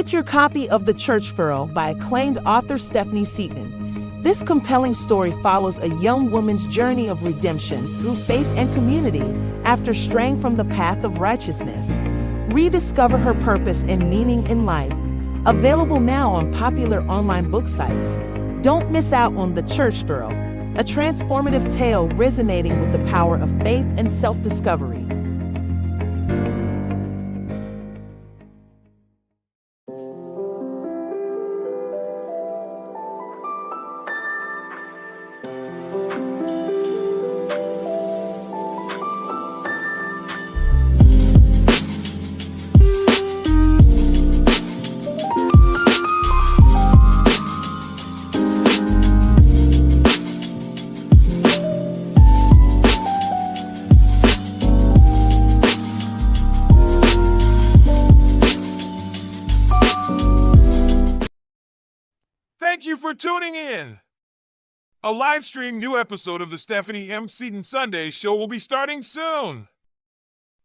Get your copy of The Church Girl by acclaimed author Stephanie Seaton. This compelling story follows a young woman's journey of redemption through faith and community after straying from the path of righteousness. Rediscover her purpose and meaning in life. Available now on popular online book sites. Don't miss out on The Church Girl, a transformative tale resonating with the power of faith and self-discovery. Thank you for tuning in. A live stream new episode of the Stephanie M. Seaton Sunday Show will be starting soon.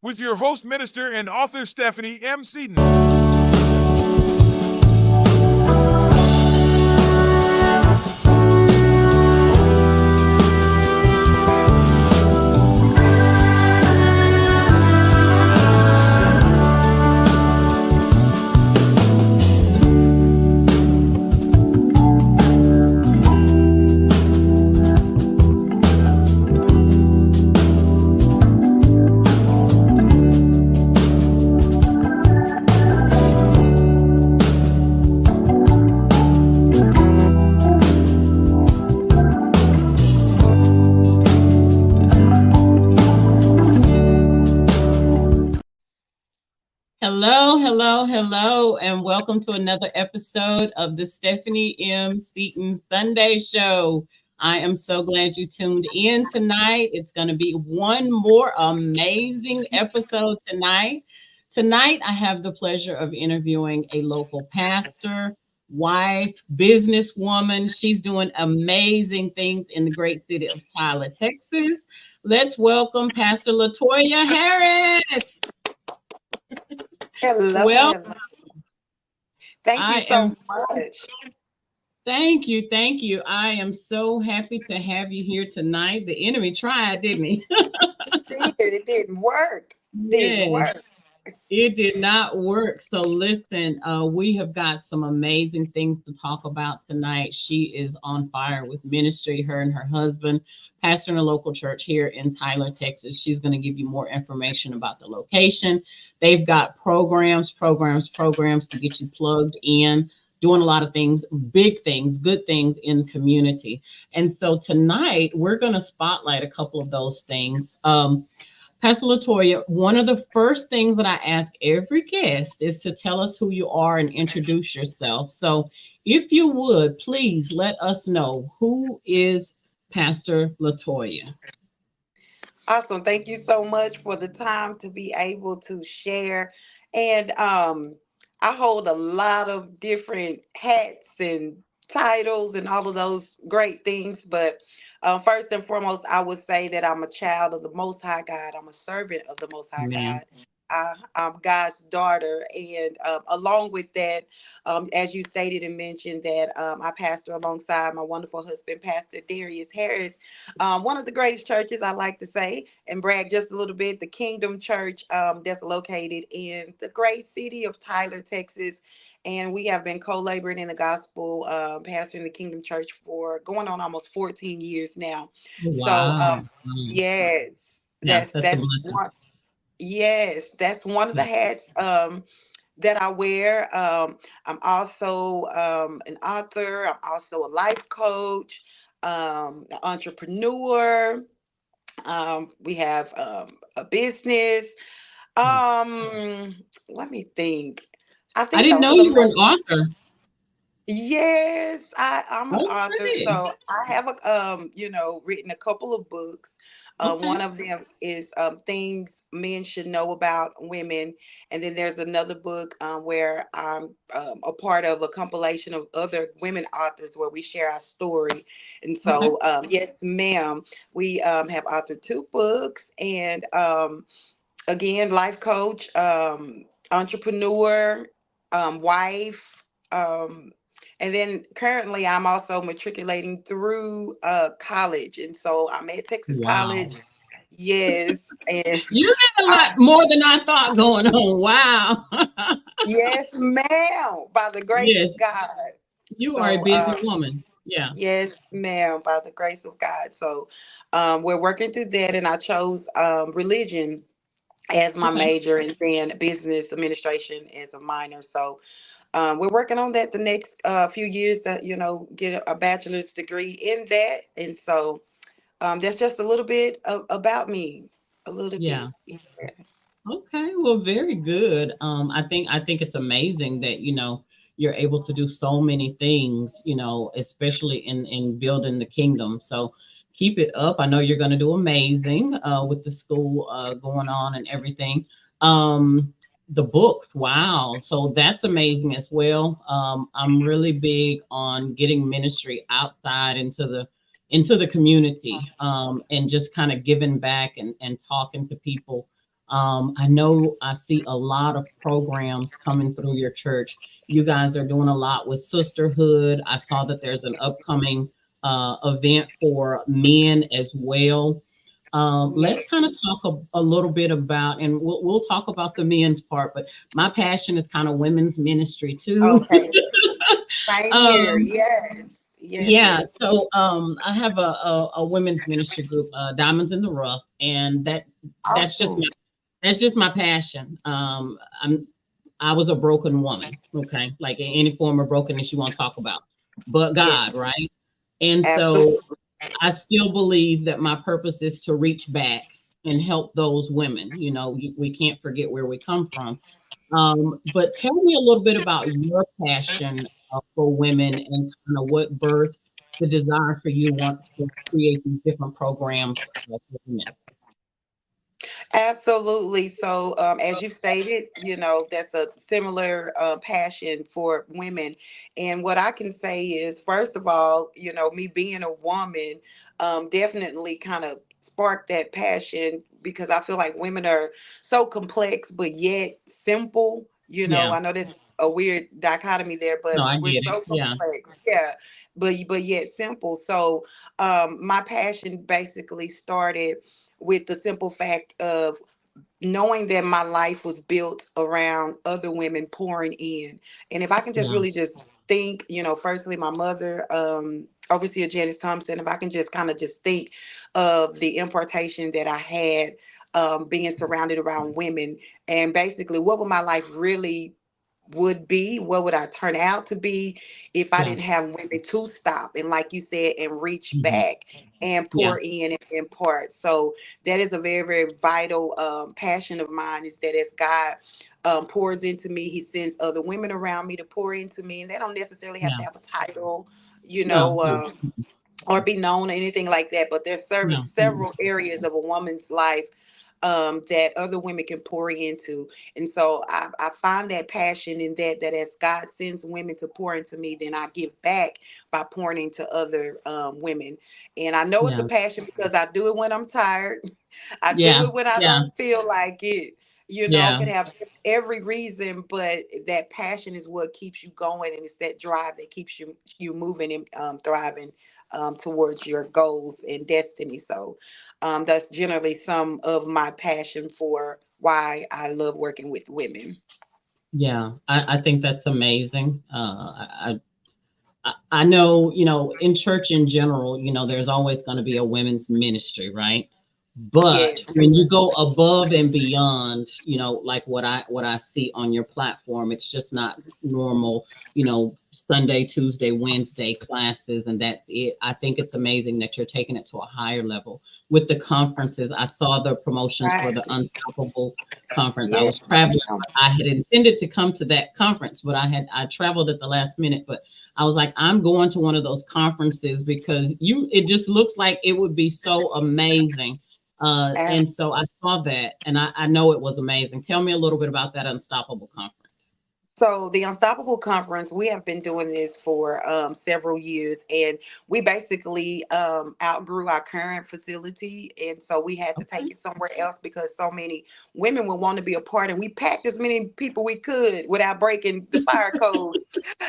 With your host, minister, and author Stephanie M. Seaton. Hello, and welcome to another episode of the Stephanie M. Seaton Sunday Show. I am so glad you tuned in tonight. It's going to be one more amazing episode tonight. Tonight, I have the pleasure of interviewing a local pastor, wife, businesswoman. She's doing amazing things in the great city of Tyler, Texas. Let's welcome Pastor LaToya Harris. Hello. Well, thank you so much. Thank you. I am so happy to have you here tonight. The enemy tried, didn't he? It didn't work. It did not work. So listen, we have got some amazing things to talk about tonight. She is on fire with ministry, her and her husband, pastor in a local church here in Tyler, Texas. She's going to give you more information about the location. They've got programs to get you plugged in, doing a lot of things, big things, good things in the community. And so tonight we're going to spotlight a couple of those things. Pastor LaToya, one of the first things that I ask every guest is to tell us who you are and introduce yourself. So if you would, please let us know, who is Pastor LaToya? Awesome. Thank you so much for the time to be able to share. And I hold a lot of different hats and titles and all of those great things. But first and foremost, I would say that I'm a child of the Most High God. I'm a servant of the Most High God. I'm God's daughter. And along with that, as you stated and mentioned, that I pastor alongside my wonderful husband, Pastor Darius Harris, one of the greatest churches, I like to say, and brag just a little bit, the Kingdom Church that's located in the great city of Tyler, Texas. And we have been co-laboring in the gospel, pastoring the Kingdom Church for going on almost 14 years now. Wow. So, yes, that's one. Yes, that's one of the hats that I wear. I'm also an author. I'm also a life coach, an entrepreneur. We have a business. Let me think. I I think didn't those know are the you were an main. author. Yes, I'm an author. Okay. So I have written a couple of books. Okay. One of them is Things Men Should Know About Women. And then there's another book where I'm a part of a compilation of other women authors where we share our story. And so, yes, ma'am, we have authored 2 books. And again, life coach, entrepreneur, wife. And then currently I'm also matriculating through college. And so I'm at Texas Wow. College. Yes. And You get a lot I, more than I thought going on. Wow. yes, ma'am, by the grace Yes, of God. you are a So, busy woman. Yeah. yes, ma'am, by the grace of God. So, we're working through that, and I chose religion as my Okay. major, and then business administration as a minor. So, we're working on that the next few years that get a bachelor's degree in that, and so that's just a little bit about me, a little Yeah. bit. Yeah. Okay, well, very good. I think it's amazing that you're able to do so many things, especially in building the kingdom. So keep it up. I know you're going to do amazing with the school going on and everything. The book, wow! So that's amazing as well. I'm really big on getting ministry outside into the community, and just kind of giving back and talking to people. I know I see a lot of programs coming through your church. You guys are doing a lot with sisterhood. I saw that there's an upcoming event for men as well. Yeah. Let's kind of talk a little bit about, and we'll talk about the men's part, but my passion is kind of women's ministry too. Okay. Same here. um, Yes. Yes. yeah, Yes. so I have a women's ministry group, Diamonds in the Rough, and that's just Awesome. that's just my passion. I was a broken woman, okay, like in any form of brokenness you want to talk about, but Yes. God, right? And so Absolutely. I still believe that my purpose is to reach back and help those women. We can't forget where we come from. But tell me a little bit about your passion for women and kind of what birthed the desire for you want to create these different programs for women. Absolutely. So, as you stated, that's a similar passion for women. And what I can say is, first of all, me being a woman definitely kind of sparked that passion because I feel like women are so complex, but yet simple. Yeah. I know there's a weird dichotomy there, No, but I we're get it. so Yeah. complex. Yeah. But yet simple. So, my passion basically started with the simple fact of knowing that my life was built around other women pouring in. And if I can just Yeah. really just think, firstly, my mother, Overseer Janice Thompson, if I can just kind of just think of the impartation that I had being surrounded around women, and basically what would my life really would be, what would I turn out to be if I Yeah. didn't have women to stop and, like you said, and reach Mhm. back and Yeah. pour in and impart. So that is a very, very vital passion of mine, is that as God pours into me, he sends other women around me to pour into me, and they don't necessarily have to Yeah. have a title, No, no. or be known or anything like that, but there's No. several areas of a woman's life that other women can pour into. And so I find that passion in that as God sends women to pour into me, then I give back by pouring into other women. And I know it's a Yeah. passion because I do it when I'm tired. I do Yeah. it when I Yeah. don't feel like it. Yeah. Could have every reason, but that passion is what keeps you going, and it's that drive that keeps you moving and thriving towards your goals and destiny. So that's generally some of my passion for why I love working with women. Yeah. I think that's amazing. I know, in church in general, there's always going to be a women's ministry, right? But Yes, when you go above and beyond, like what I see on your platform, it's just not normal, Sunday, Tuesday, Wednesday classes, and that's it. I think it's amazing that you're taking it to a higher level with the conferences. I saw the promotions for right. the Unstoppable conference. I Yes, was traveling. ma'am. I had intended to come to that conference, but I traveled at the last minute. But I was like, I'm going to one of those conferences because it just looks like it would be so amazing. And so I saw that and I know it was amazing. Tell me a little bit about that Unstoppable conference. So the Unstoppable Conference, we have been doing this for several years, and we basically outgrew our current facility, and so we had to take Okay. it somewhere else because so many women would want to be a part, and we packed as many people we could without breaking the fire code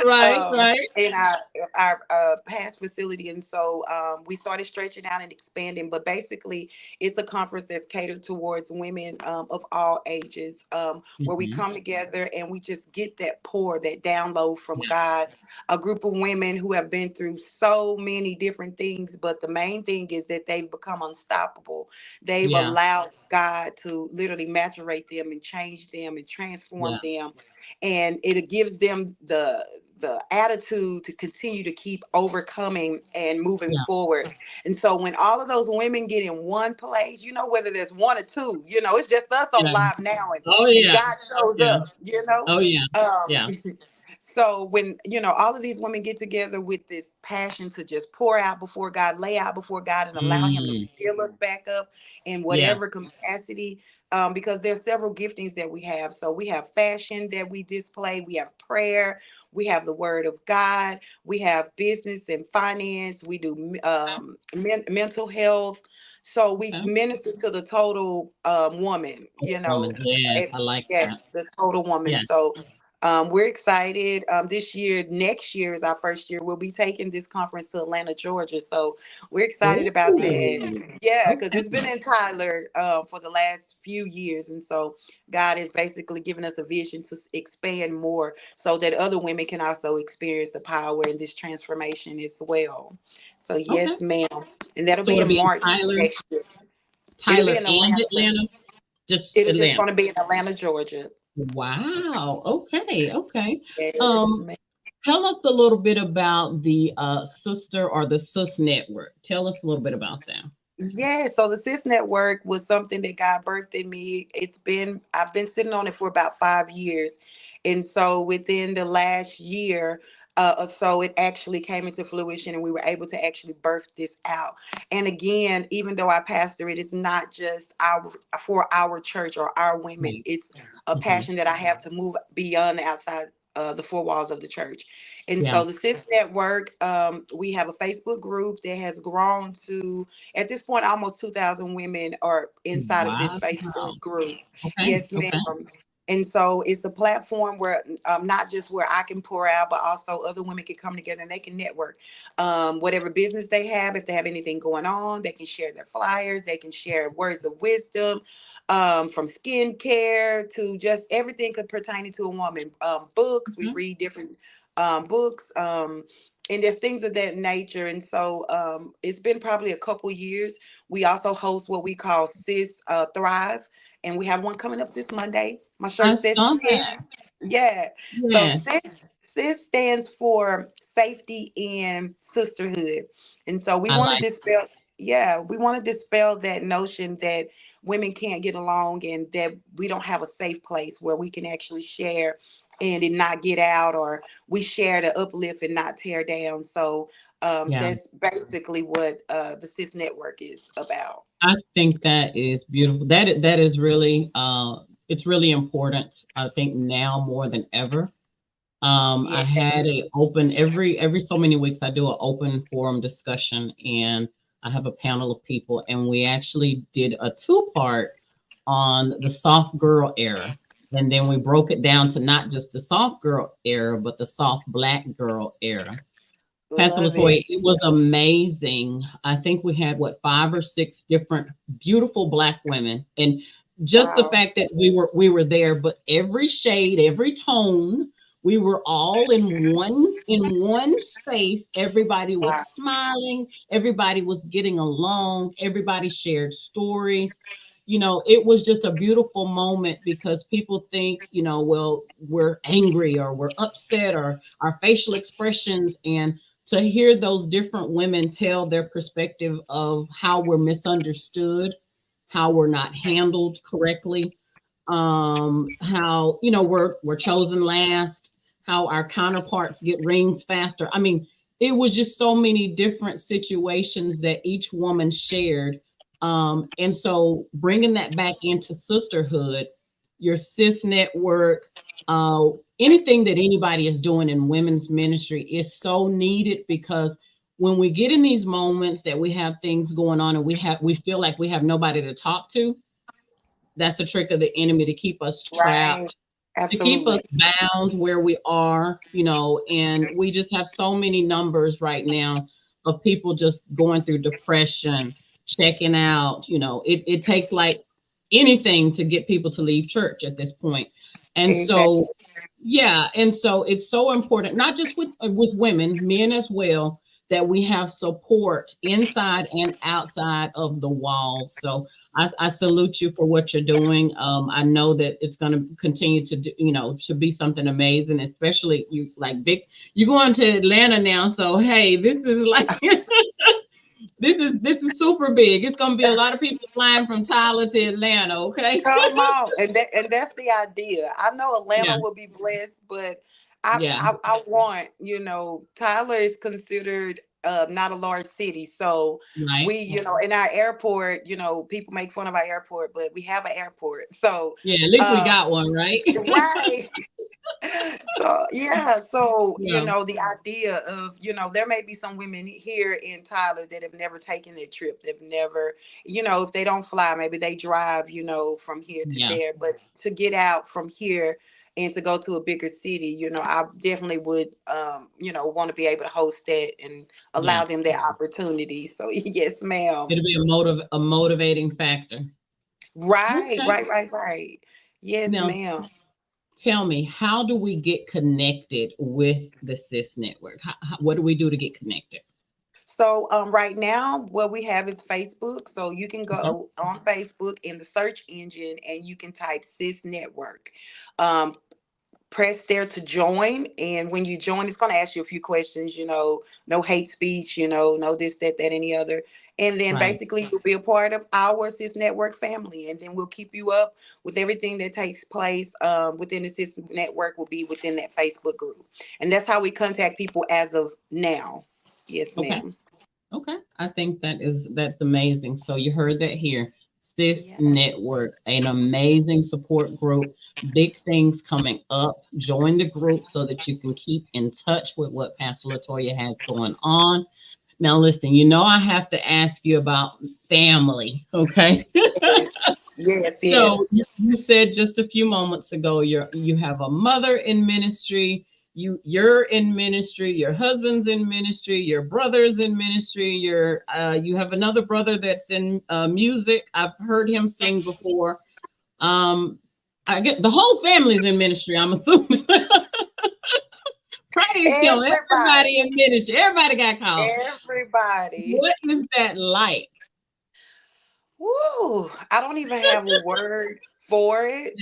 Right, right. in our past facility, and so we started stretching out and expanding. But basically, it's a conference that's catered towards women of all ages, where we Hmm. come together and we just get that pour, that download from Yeah, God. A group of women who have been through so many different things, but the main thing is that they've become unstoppable. They've yeah, allowed God to literally maturate them and change them and transform yeah, them, and it gives them the attitude to continue to keep overcoming and moving yeah, forward. And so when all of those women get in one place, whether there's one or two, it's just us on yeah. live now, Oh and yeah, God shows yeah. up. Oh yeah, yeah. Um, so when all of these women get together with this passion to just pour out before God, lay out before God, and allow Him to Mm, fill us back up in yeah. whatever capacity, because there's several giftings that we have. So we have fashion that we display, we have prayer, we have the Word of God, we have business and finance, we do mental health. So we Okay. minister to the total woman, Woman. Yes, it, I like yes, that. the total woman. Yeah. So we're excited. This year, next year is our first year. We'll be taking this conference to Atlanta, Georgia. So we're excited about Ooh. that. Yeah, because Okay. it's been in Tyler for the last few years. And so God is basically giving us a vision to expand more so that other women can also experience the power and this transformation as well. So, Okay. yes, ma'am. And that'll So be it'll in be in March Tyler, next year. It'll be Tyler in and Atlanta. Atlanta. Just It'll just Atlanta. going to be in Atlanta, Georgia. Wow. Okay. Okay. Yes, Um, ma'am. Tell us a little bit about the sister or the sis network. Tell us a little bit about that. Yeah, so the Sis Network was something that God birthed in me. I've been sitting on it for about 5 years. And so within the last year or so, it actually came into fruition and we were able to actually birth this out. And again, even though I pastor it, it's not just for our church or our women. Right. It's a Hmm. passion that I have to move beyond the outside the four walls of the church. And Yeah. so the Sis Network, we have a Facebook group that has grown to at this point, almost 2,000 women are inside of this Wow. Facebook group. Okay. Yes, Okay. ma'am. And so it's a platform where not just where I can pour out, but also other women can come together and they can network. Whatever business they have, if they have anything going on, they can share their flyers, they can share words of wisdom, from skincare to just everything pertaining to a woman. Books, we Okay. read different books. And there's things of that nature. And so it's been probably a couple years. We also host what we call Sis Thrive, and we have one coming up this Monday. My I shirt says saw Sis. that. Yeah. So Yes. Sis stands for safety and sisterhood, and so we I want to like. dispel. Yeah, we want to dispel that notion that women can't get along and that we don't have a safe place where we can actually share and it not get out, or we share to uplift and not tear down. So Yeah. that's basically what the Sis Network is about. I think that is beautiful. That is really it's really important. I think now more than ever. I Yeah. had a open every so many weeks. I do an open forum discussion, and I have a panel of people, and we actually did a two-part on the soft girl era, and then we broke it down to not just the soft girl era, but the soft black girl era. Pastor Love it. LaToya, it was amazing. I think we had what 5 or 6 different beautiful black women, and just the Wow. fact that we were there, but every shade, every tone, we were all in one space. Everybody was Wow. smiling, everybody was getting along, everybody shared stories. It was just a beautiful moment because people think, well, we're angry or we're upset or our facial expressions, and to hear those different women tell their perspective of how we're misunderstood, how we're not handled correctly, how we're chosen last, how our counterparts get rings faster. I mean, it was just so many different situations that each woman shared, and so bringing that back into sisterhood, your sis network, uh, anything that anybody is doing in women's ministry is so needed, because when we get in these moments that we have things going on and we feel like we have nobody to talk to, that's a trick of the enemy to keep us Right. trapped, to keep us Absolutely. bound where we are, and we just have so many numbers right now of people just going through depression, checking out. It takes like anything to get people to leave church at this point. And Exactly. so, yeah, and so it's so important, not just with women, men as well, that we have support inside and outside of the walls. So I salute you for what you're doing. I know that it's going to continue to do, to be something amazing, especially you like big. You're going to Atlanta now, so hey, this is like this is super big. It's going to be a lot of people flying from Tyler to Atlanta. Okay. Come on, and that's the idea. I know Atlanta Yeah. will be blessed, but I Yeah. I, I want Tyler is considered not a large city, so Right. we in our airport, people make fun of our airport, but we have an airport, so Yeah. At least we um, got one, right? right. So yeah, so Yeah. the idea of there may be some women here in Tyler that have never taken their trip. They've never, if they don't fly, maybe they drive, from here to Yeah. there. But to get out from here and to go to a bigger city, I definitely would, want to be able to host that and Yeah. allow them that opportunity. So yes, ma'am. It'll be a motivating factor. Right, Okay. right, right, right. Yes, Now, ma'am. tell me, how do we get connected with the CIS network? What do we do to get connected? So right now, what we have is Facebook. So you can Okay. go on Facebook in the search engine and you can type Sis Network. Um, Press there to join, and when you join, it's going to ask you a few questions. No hate speech. No this, that, that, any other. And then Right. basically you'll be a part of our Sis Network family, and then we'll keep you up with everything that takes place within the Sis Network. Will be within that Facebook group, and that's how we contact people as of now. Yes, Okay. ma'am. Okay. I think that's amazing. So you heard that here. CIS Yeah. Network, an amazing support group. Big things coming up. Join the group so that you can keep in touch with what Pastor LaToya has going on. Now, listen, I have to ask you about family. Okay. Yes, yes, So yes. you said just a few moments ago you have a mother in ministry, you're in ministry, your husband's in ministry, your brother's in ministry, you have another brother that's in music. I've heard him sing before. Um, I get the whole family's in ministry, I'm assuming. Praise him. Everybody Everybody, in ministry. Everybody got called. everybody. What is that like? Woo! I don't even have a word for it.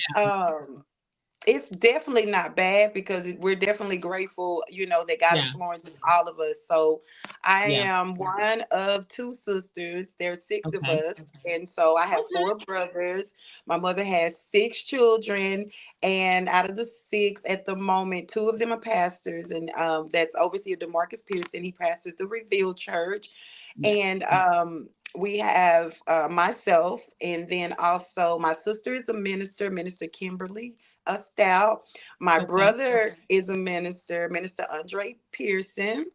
It's definitely not bad because we're definitely grateful, that God is Yeah. flowing through all of us. So I Yeah. am one of two sisters. There's six of Okay. us. And so I have Okay. four brothers. My mother has six children. And out of the six at the moment, two of them are pastors. And that's Overseer Demarcus Pearson. He pastors the Revealed Church. Yeah. And we have myself, and then also my sister is a minister, Minister Kimberly Stout. My Okay. brother is a minister, Minister Andre Pearson.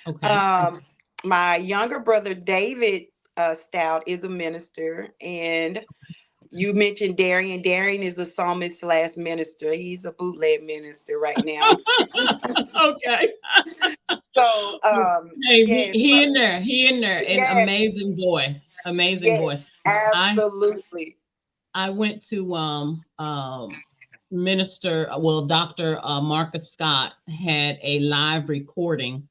Okay. Um, my younger brother David Stout is a minister, and you mentioned Darian. Darian is a psalmist slash minister. He's a bootleg minister right now. Okay. So Hey, yes, he in there, and yes, amazing yes, voice. I absolutely. I went to minister, well, Dr. Marcus Scott had a live recording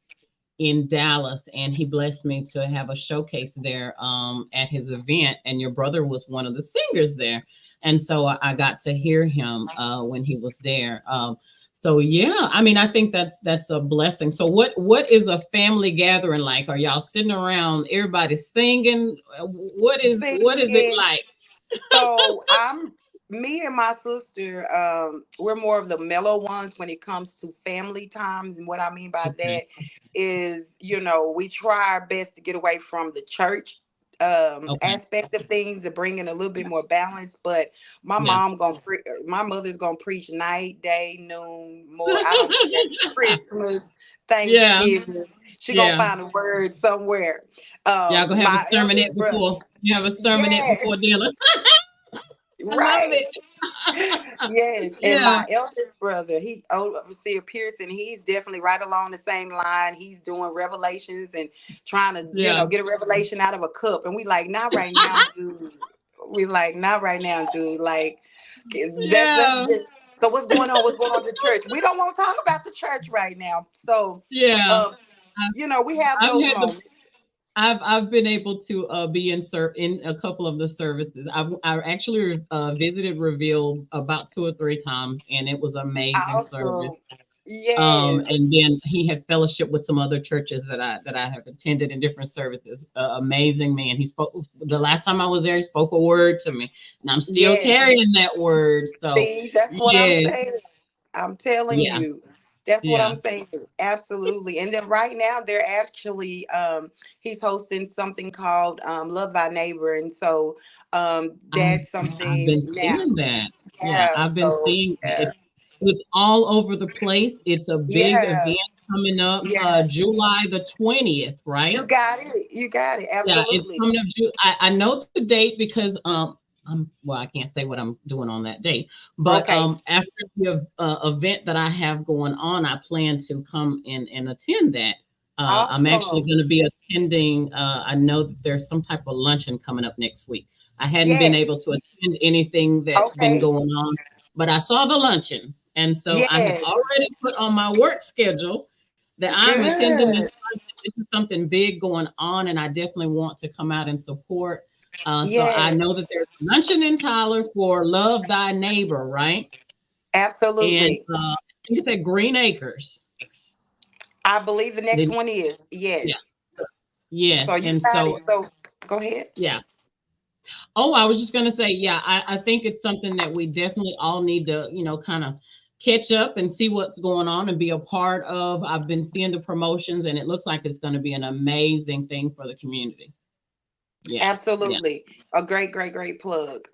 in Dallas, and he blessed me to have a showcase there at his event. And your brother was one of the singers there, and so I got to hear him when he was there. So yeah, I mean, I think that's a blessing. So what is a family gathering like? Are y'all sitting around, everybody singing? What is it Singing. like? So me and my sister, we're more of the mellow ones when it comes to family times. And what I mean by Okay, that is, we try our best to get away from the church Okay. aspect of things and bringing a little bit more balance. But my Yeah. my mother's gonna preach night, day, noon, more. I don't care. Christmas, Yeah. Thanksgiving. She gonna Yeah. find a word somewhere. Y'all gonna have a My eldest sermonette brother. before you have a sermonette Yes, before dinner. I love right. it. Yes, and Yeah. my eldest brother, he overseer Pearson, he's definitely right along the same line. He's doing revelations and trying to, Yeah. get a revelation out of a cup. And we like, not right now, dude. We like, not right now, dude. Like, that's Yeah. just, so what's going on? What's going on at the church? We don't want to talk about the church right now. So, Yeah. um, we have I've those had the moments. I've been able to be in a couple of the services. I actually visited Reveal about 2 or 3 times, and it was amazing service. Also, yes, And then he had fellowship with some other churches that I have attended in different services. Amazing man. He spoke the last time I was there. He spoke a word to me, and I'm still yes. carrying that word. So See, that's what I'm yes, saying. I'm telling yeah, you. That's what yeah. I'm saying. Absolutely. And then right now they're actually he's hosting something called Love Thy Neighbor. And so I've that's I've something been now. seeing that. Yeah, Yeah. I've been So seeing that. It's all over the place. It's a big yeah. event coming up Yeah. July the 20th, You right? got it. You got it. Yeah, it's Absolutely. coming up. I know the date because well, I can't say what I'm doing on that date, but Okay. after the event that I have going on, I plan to come in and attend that. I'm actually Awesome. going to be attending. I know that there's some type of luncheon coming up next week. I hadn't been Yes. able to attend anything that's been Okay. going on, but I saw the luncheon, and so I have Yes. already put on my work schedule that I'm attending this. Good. This is something big going on, and I definitely want to come out and support. So I Yes. know that there's a luncheon in Tyler for Love Thy Neighbor, right? And Absolutely. I think it's at Green Acres. I believe the next Then, one is. yeah, Yes. So yes. you And got so, it. So go ahead. yeah. Oh, I was just gonna say, yeah, I think it's something that we definitely all need to, kind of catch up and see what's going on and be a part of. I've been seeing the promotions, and it looks like it's going to be an amazing thing for the community. Yeah, yeah. Absolutely. A great, great, great plug.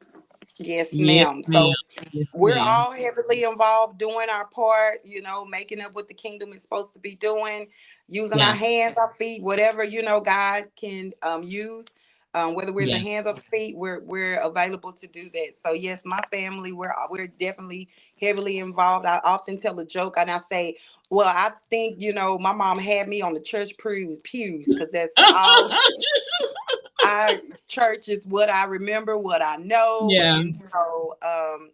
Yes, Yes, ma'am. ma'am. So Yes, we're ma'am. all heavily involved doing our part, making up what the kingdom is supposed to be doing, using our Yeah, hands, our feet, whatever, God can use. Whether we're the yeah. hands or the feet, we're available to do that. So yes, my family, we're definitely heavily involved. I often tell a joke and I say, well, I think, my mom had me on the church pews, because that's all I church is what I remember, what I know, Yeah, and so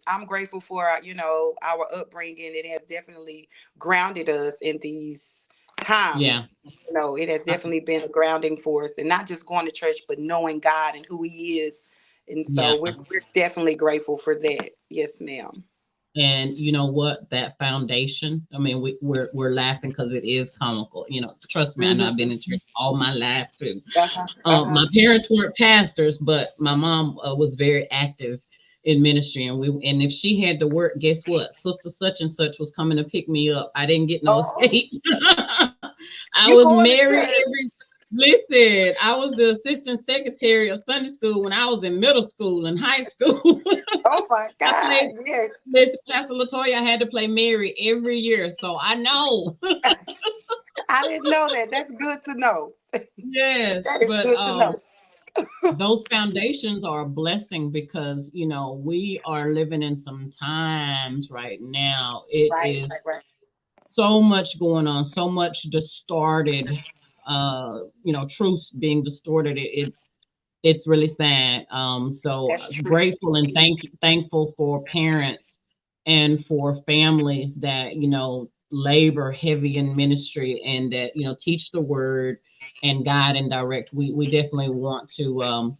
I'm grateful for our upbringing. It has definitely grounded us in these yeah, times. It has uh, definitely been a grounding for us, and not just going to church, but knowing God and who He is. And yeah. so we're definitely grateful for that. Yes, ma'am. And you know what? That foundation. I mean, we're laughing because it is comical. Trust me, I know I've Hmm. been in church all my life too. Uh-huh, uh-huh. My parents weren't pastors, but my mom was very active in ministry, and if she had to work, guess what? Sister such and such was coming to pick me up. I didn't get no Oh, escape. I you was going to married church? every. Listen, I was the assistant secretary of Sunday school when I was in middle school and high school. Oh my I God! played. Yes, Listen, Pastor LaToya, I had to play Mary every year, so I know. I didn't know that. That's good to know. Yes, That is but good to know. those foundations are a blessing because we are living in some times right now. It Right, is right, right. so much going on, so much distorted, truths being distorted. It's really sad. So That's true. grateful and thankful for parents and for families that labor heavy in ministry and that teach the word and guide and direct. We definitely want to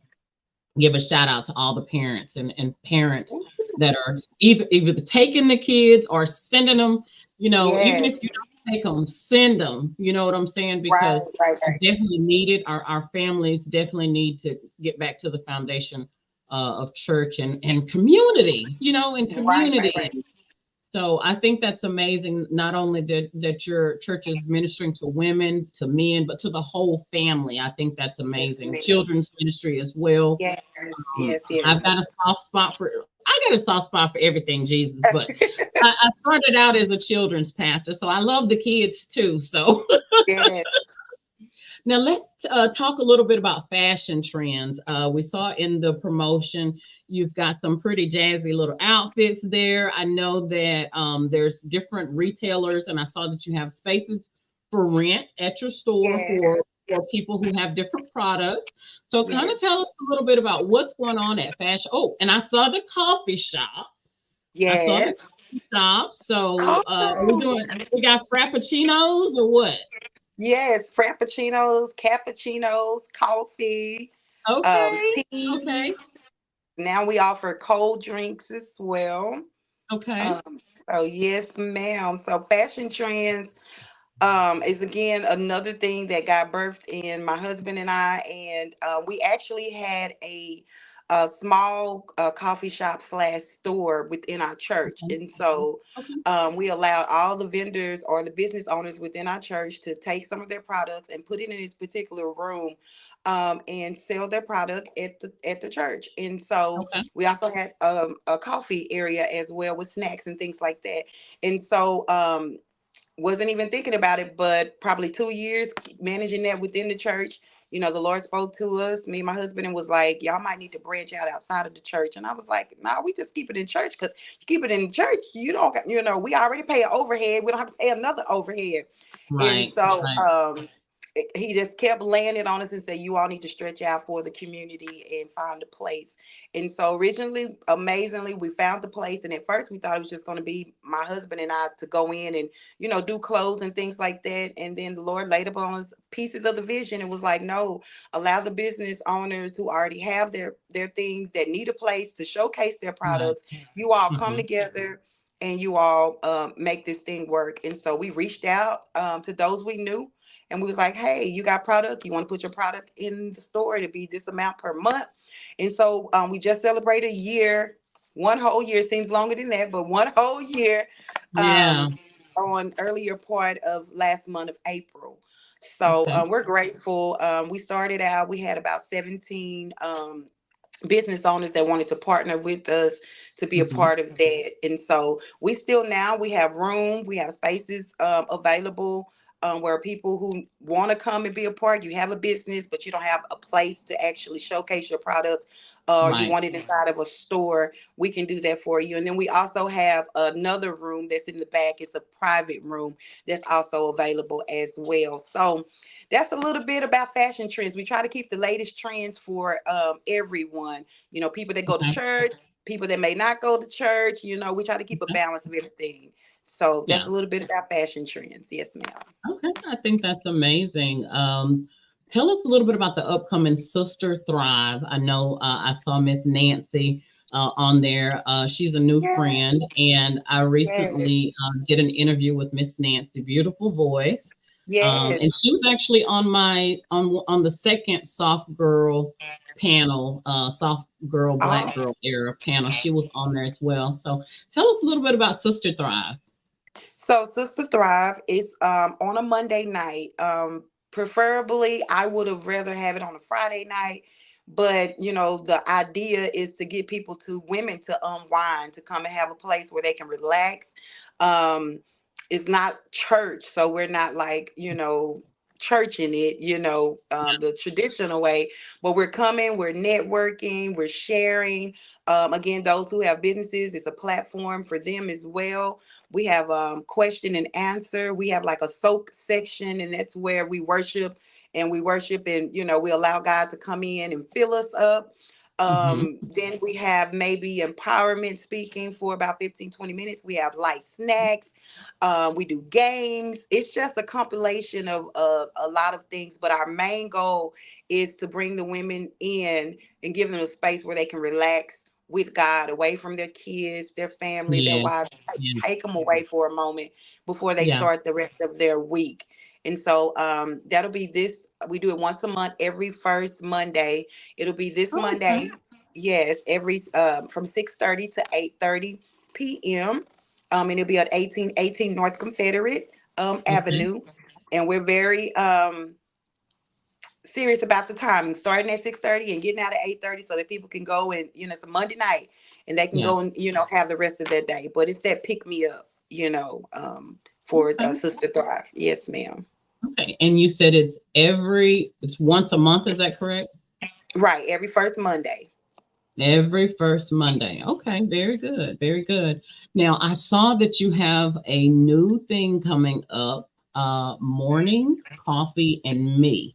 give a shout out to all the parents and parents that are either taking the kids or sending them. Even Yes. if you don't take them, send them. You know what I'm saying? Right, Because right, we right. definitely need it. Our families definitely need to get back to the foundation of church and community. And Right, right, community right. So I think that's amazing. Not only that your church is ministering to women, to men, but to the whole family. I think that's Yes, amazing. ma'am. Children's ministry as well. Yes, Um, yes, yes. I've got a soft spot for. I got a soft spot for everything, Jesus. But I started out as a children's pastor, so I love the kids too. So Yes, now let's talk a little bit about fashion trends. We saw in the promotion you've got some pretty jazzy little outfits there. I know that there's different retailers, and I saw that you have spaces for rent at your store yes, for people who have different products. So, kind of yes, tell us a little bit about what's going on at fashion. Oh, and I saw the coffee shop. I saw the yes. coffee shop. So, we Awesome. doing? We got frappuccinos or what? Yes, frappuccinos, cappuccinos, coffee, Okay. Okay. teas. Now we offer cold drinks as well. Okay. Um, so yes, ma'am. So fashion trends is again another thing that got birthed in my husband and I, and we actually had a small coffee shop slash store within our church, Okay. and so Okay. we allowed all the vendors or the business owners within our church to take some of their products and put it in this particular room. And sell their product at the church, and so Okay. we also had a coffee area as well with snacks and things like that. And so wasn't even thinking about it, but probably 2 years managing that within the church. The Lord spoke to us, me and my husband, and was like, y'all might need to branch out outside of the church. And I was like, no, we just keep it in church, because you keep it in church, you don't, we already pay an overhead. We don't have to pay another overhead. And Right. so Right. he just kept laying it on us and said, you all need to stretch out for the community and find a place. And so originally, amazingly, we found the place. And at first we thought it was just going to be my husband and I to go in and, do clothes and things like that. And then the Lord laid upon us pieces of the vision and was like, no, allow the business owners who already have their things, that need a place to showcase their Right. products. You all come Mhm. together and you all make this thing work. And so we reached out to those we knew, and we was like, hey, you got product, you want to put your product in the store to be this amount per month. And so we just celebrated a year, one whole year. Seems longer than that, but one whole year, Yeah. on earlier part of last month of April. So Okay. we're grateful. We started out, we had about 17 business owners that wanted to partner with us to be a Mhm. part of that. And so we have room, we have spaces available, where people who want to come and be a part, you have a business, but you don't have a place to actually showcase your products, or you Right. want it inside of a store, we can do that for you. And then we also have another room that's in the back. It's a private room that's also available as well. So that's a little bit about fashion trends. We try to keep the latest trends for everyone. People that go to Okay. church, people that may not go to church. We try to keep a Okay. balance of everything. So that's Yeah. a little bit about fashion trends. Yes, ma'am. Okay. I think that's amazing. Tell us a little bit about the upcoming Sister Thrive. I know I saw Miss Nancy on there. She's a new Yes, friend, and I yes, recently did an interview with Miss Nancy. Beautiful voice. And yes. she was actually on the second soft girl panel, soft girl, black Oh, girl era panel. She was on there as well. So tell us a little bit about Sister Thrive. so Sister Thrive is on a Monday night. Preferably, I would have rather have it on a Friday night, but the idea is to get women to unwind, to come and have a place where they can relax. Um, it's not church, so we're not like church in it, the traditional way, but we're coming, we're networking, we're sharing. Again, those who have businesses, it's a platform for them as well. We have question and answer. We have like a soak section, and that's where we worship, and we allow God to come in and fill us up. Hmm. Then we have maybe empowerment speaking for about 15-20 minutes. We have light snacks. We do games. It's just a compilation of a lot of things, but our main goal is to bring the women in and give them a space where they can relax with God, away from their kids, their family, their Yeah. wives. Yeah. Take them away for a moment before they Yeah. start the rest of their week. And so that'll be this. We do it once a month, every first Monday. It'll be this Oh, okay. Monday. Yes, every from 6:30 to 8:30 p.m. And it'll be at 1818 North Confederate Okay. Avenue. And we're very serious about the timing, starting at 6:30 and getting out at 8:30, so that people can go and it's a Monday night and they can Yeah. go and have the rest of their day. But it's that pick me up, for Okay. Sister Thrive. Yes, ma'am. Okay. And you said it's once a month, is that correct? Right, every first Monday. Every first Monday. Okay, very good. Very good. Now, I saw that you have a new thing coming up, Morning Coffee and Me.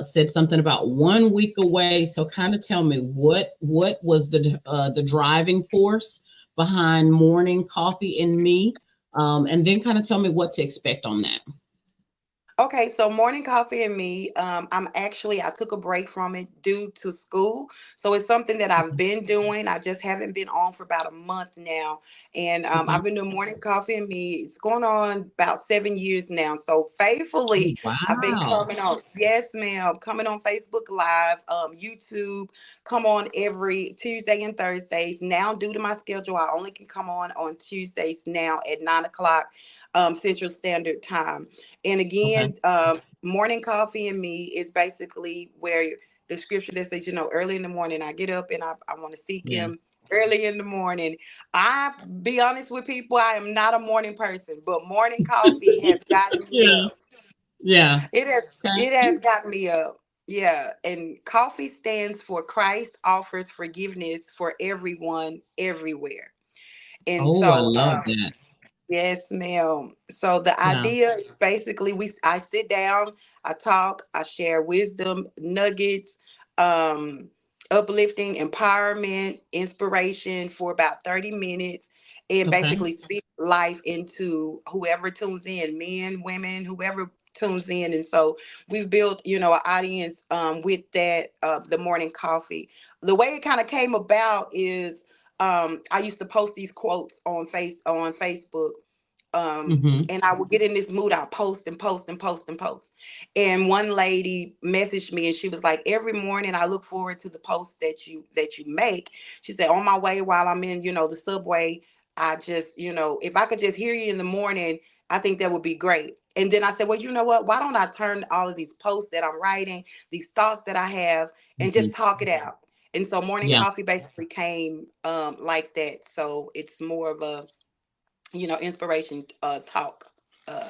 Said something about 1 week away. So kind of tell me what was the driving force behind Morning Coffee and Me? And then kind of tell me what to expect on that. Okay, so Morning Coffee and Me, I took a break from it due to school. So it's something that I've been doing. I just haven't been on for about a month now. And Okay. I've been doing Morning Coffee and Me. It's going on about 7 years now. So Oh, faithfully, I've been wow. coming on. Yes, ma'am. Coming on Facebook Live, YouTube, come on every Tuesday and Thursdays. Now, due to my schedule, I only can come on Tuesdays now at 9 o'clock Central Standard Time. And Okay. again, Morning Coffee and Me is basically where the scripture that says, early in the morning, I get up and I want to seek Yeah. him early in the morning. I be honest with people, I am not a morning person, but morning coffee has gotten me Yeah. up. Yeah. It has Okay. it has gotten me up. Yeah. And coffee stands for Christ offers forgiveness for everyone, everywhere. And Oh, I so love that. yes, ma'am. So the Yeah. idea is basically I sit down, I talk, I share wisdom, nuggets, um, uplifting, empowerment, inspiration for about 30 minutes and Okay. basically speak life into whoever tunes in, men, women, whoever tunes in. And so we've built, an audience with that, the morning coffee. The way it kind of came about is I used to post these quotes on Facebook. Mm-hmm. And I would get in this mood. I'll post and post and post and post. And one lady messaged me and she was like, every morning I look forward to the posts that you make. She said, on my way while I'm in, the subway, I just, if I could just hear you in the morning, I think that would be great. And then I said, well, you know what? Why don't I turn all of these posts that I'm writing, these thoughts that I have, and Mm-hmm. just talk it out? And so Morning Yeah. Coffee basically came like that. So it's more of a, inspiration talk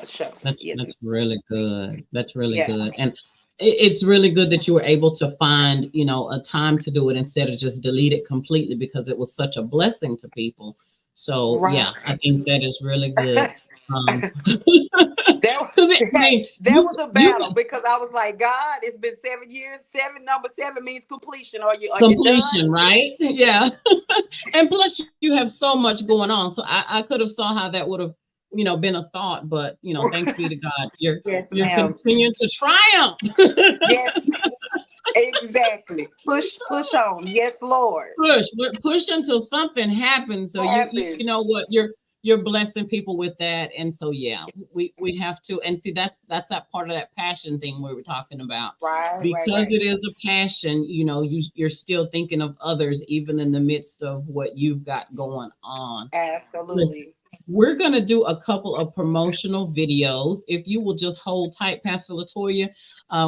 show. That's Yes, that's really good. That's really yeah, good. And it's really good that you were able to find, a time to do it instead of just delete it completely because it was such a blessing to people. So right. yeah, I think that is really good. Because That was I mean, that you was a you battle because I was like, God, it's been 7 years. Number seven means completion. Are you done? completion, right? Yeah. And plus you have so much going on. So I could have saw how that would have, been a thought, but thanks be to God. You're Yes, you're ma'am. continuing to triumph. Yes, exactly. Push on. Yes, Lord. Push until something happens. So you Happens. know what, you're blessing people with that. And so yeah, we have to, and see that's that part of that passion thing we were talking about. Right, right, Because right. it is a passion, you're still thinking of others even in the midst of what you've got going on. Listen, Absolutely. we're going to do a couple of promotional videos. If you will just hold tight, Pastor LaToya,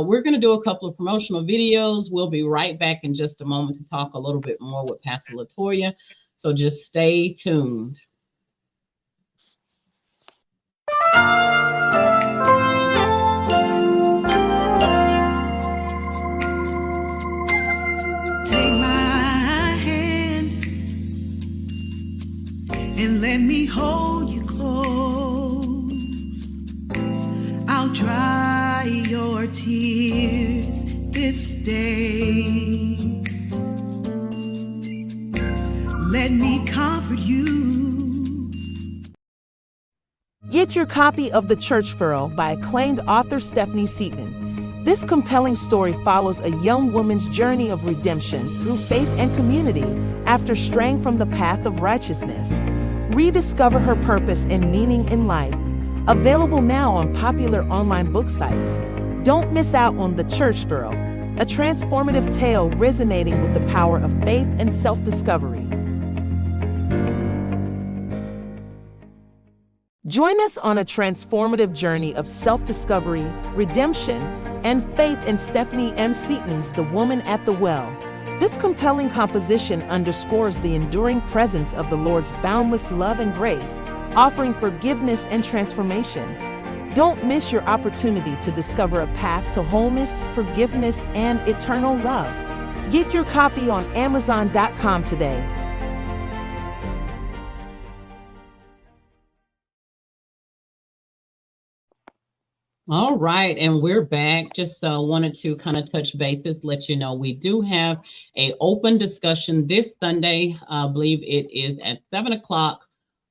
we're going to do a couple of promotional videos. We'll be right back in just a moment to talk a little bit more with Pastor LaToya. So just stay tuned. Take my hand and let me hold you close. I'll dry your tears this day. Let me comfort you. Get your copy of The Church Girl by acclaimed author Stephanie Seaton. This compelling story follows a young woman's journey of redemption through faith and community after straying from the path of righteousness. Rediscover her purpose and meaning in life. Available now on popular online book sites. Don't miss out on The Church Girl, a transformative tale resonating with the power of faith and self-discovery. Join us on a transformative journey of self-discovery, redemption, and faith in Stephanie M. Seaton's The Woman at the Well. This compelling composition underscores the enduring presence of the Lord's boundless love and grace, offering forgiveness and transformation. Don't miss your opportunity to discover a path to wholeness, forgiveness, and eternal love. Get your copy on Amazon.com today. All right, and we're back. Just wanted to kind of touch bases, let you know we do have a open discussion this Sunday. I believe it is at 7 o'clock.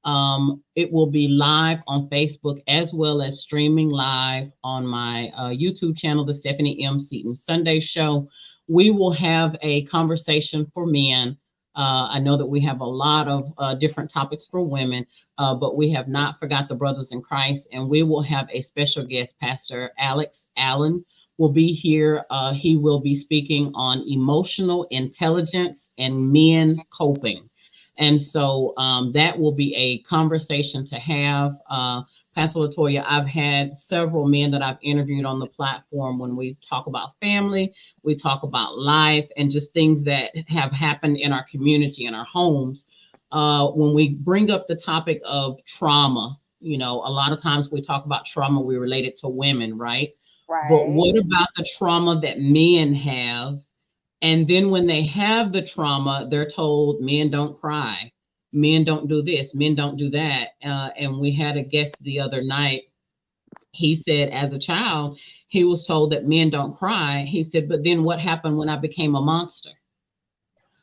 It will be live on Facebook as well as streaming live on my YouTube channel, the Stephanie M. Seaton Sunday Show. We will have a conversation for men. I know that we have a lot of different topics for women, but we have not forgot the brothers in Christ, and we will have a special guest, Pastor Alex Allen will be here. He will be speaking on emotional intelligence and men coping. And so that will be a conversation to have. Pastor LaToya, I've had several men that I've interviewed on the platform when we talk about family, we talk about life, and just things that have happened in our community, in our homes. When we bring up the topic of trauma, you know, a lot of times we talk about trauma, we relate it to women, right? But what about the trauma that men have? And then when they have the trauma, they're told men don't cry, men don't do this, men don't do that. And we had a guest the other night. He said as a child, he was told that men don't cry. He said, but then what happened when I became a monster?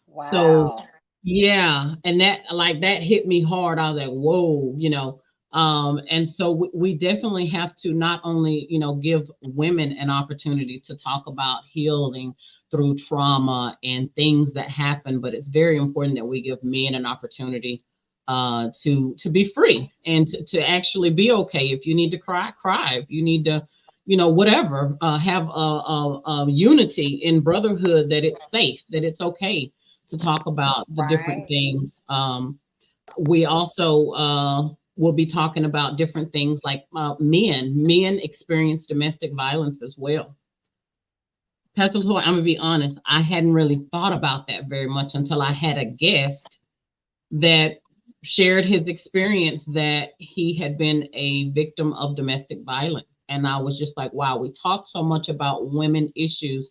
Wow. So yeah, and that hit me hard. I was like, whoa, you know. And so we definitely have to not only, you know, give women an opportunity to talk about healing through trauma and things that happen, but it's very important that we give men an opportunity to be free and to actually be okay. If you need to cry, cry. If you need to, you know, whatever, have a unity in brotherhood, that it's safe, that it's okay to talk about the different things. We also will be talking about different things like men experience domestic violence as well. Pastor LaToya, I'm gonna be honest, I hadn't really thought about that very much until I had a guest that shared his experience that he had been a victim of domestic violence. And I was just like, wow, we talk so much about women issues,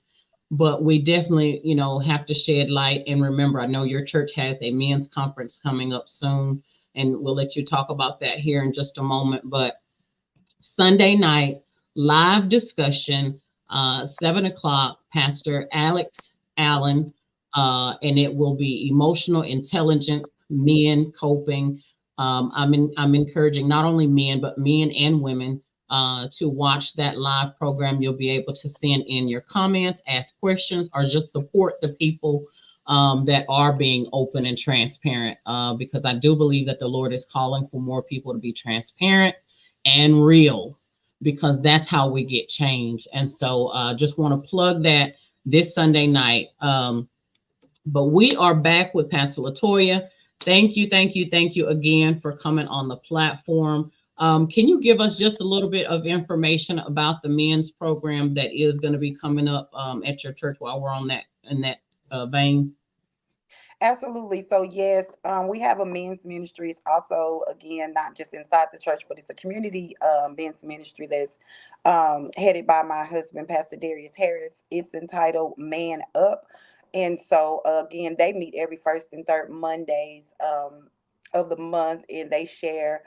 but we definitely, you know, have to shed light. And remember, I know your church has a men's conference coming up soon, and we'll let you talk about that here in just a moment. But Sunday night, live discussion, 7 o'clock, Pastor Alex Allen, and it will be emotional intelligence, men coping. I'm encouraging not only men, but men and women to watch that live program. You'll be able to send in your comments, ask questions, or just support the people that are being open and transparent, because I do believe that the Lord is calling for more people to be transparent and real, because that's how we get change. And so just want to plug that this Sunday night. But we are back with Pastor LaToya. Thank you again for coming on the platform. Can you give us just a little bit of information about the men's program that is going to be coming up at your church while we're on that in that vein? Absolutely. So yes, we have a men's ministry. It's also, again, not just inside the church, but it's a community men's ministry that's headed by my husband, Pastor Darius Harris. It's entitled Man Up. And so again, they meet every first and third Mondays of the month, and they share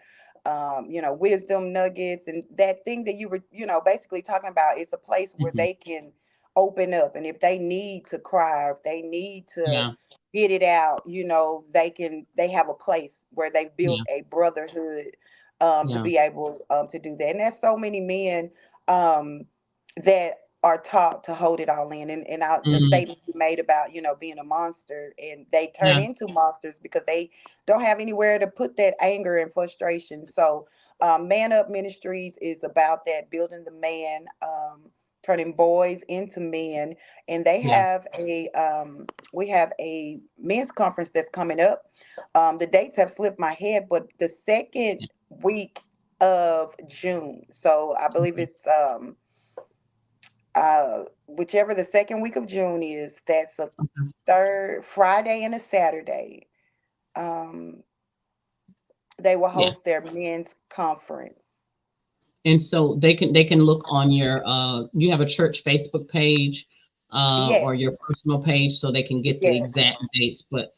wisdom nuggets and that thing that you were, basically talking about. It's a place where Mhm. they can open up, and if they need to cry, if they need to Yeah, get it out, they have a place where they built yeah, a brotherhood to yeah. be able to do that. And there's so many men that are taught to hold it all in. And the Mhm. statement you made about, being a monster, and they turn Yeah, into monsters because they don't have anywhere to put that anger and frustration. So Man Up Ministries is about that, building the man, turning boys into men. And they yeah. have we have a men's conference that's coming up. The dates have slipped my head, but the second week of June. So I believe it's whichever the second week of June is, that's a Okay. third Friday and a Saturday. Um, they will Yeah. host their men's conference. And so they can look on your you have a church Facebook page Yes, or your personal page so they can get the yes, exact dates. But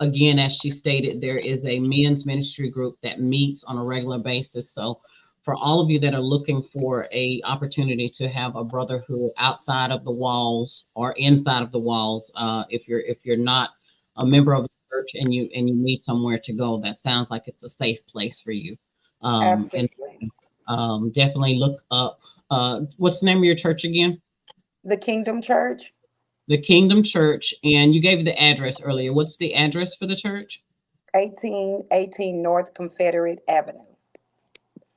again, as she stated, there is a men's ministry group that meets on a regular basis. So for all of you that are looking for a opportunity to have a brotherhood outside of the walls or inside of the walls, if you're not a member of a church and you need somewhere to go, that sounds like it's a safe place for you. And absolutely. definitely look up what's the name of your church again? The Kingdom Church, The Kingdom Church. And you gave the address earlier. What's the address for the church? 1818 North Confederate Avenue.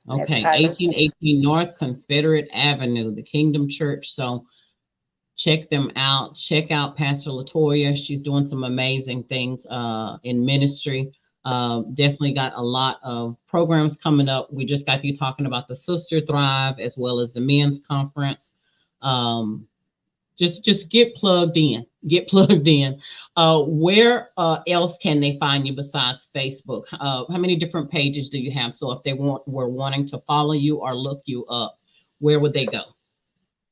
That's Okay, Tyler. 1818 North Confederate Avenue, the Kingdom Church. So check them out. Check out Pastor LaToya. She's doing some amazing things in ministry. Definitely got a lot of programs coming up. We just got you talking about the Sister Thrive as well as the men's conference. Um, just get plugged in. Get plugged in. Where else can they find you besides Facebook? How many different pages do you have? So if they were wanting to follow you or look you up, where would they go?